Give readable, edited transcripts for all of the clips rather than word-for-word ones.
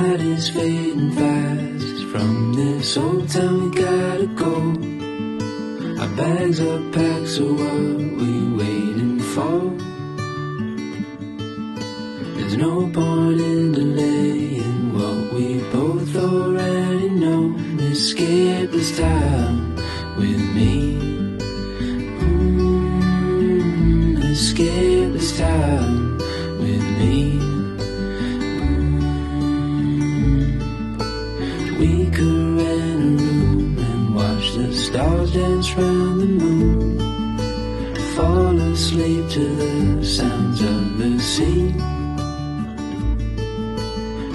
night is fading fast. From this old town we gotta go. Our bags are packed, so what we waiting for? There's no point in delaying what we both already know. Escape this time with me. Escape this time with me. We could rent a room and watch the stars dance round the moon. Fall asleep to the sounds of the sea.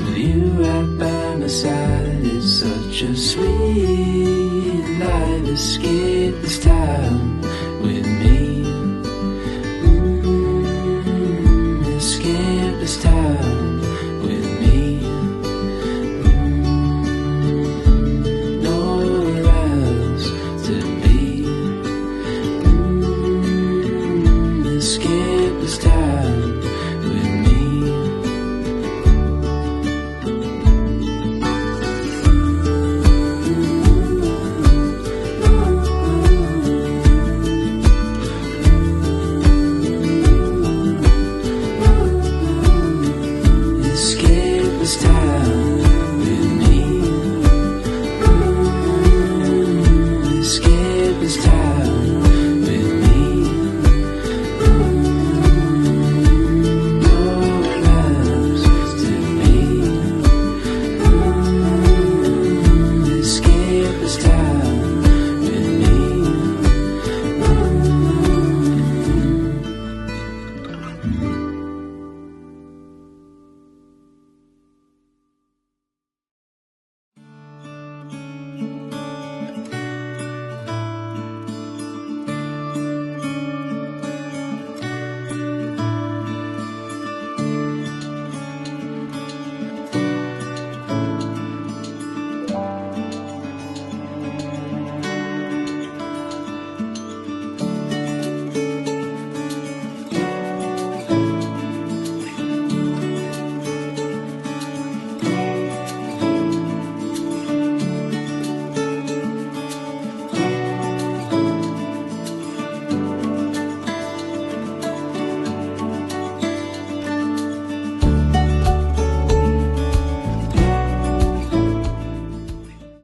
With you right by my side, it's such a sweet life. Escape this time with me.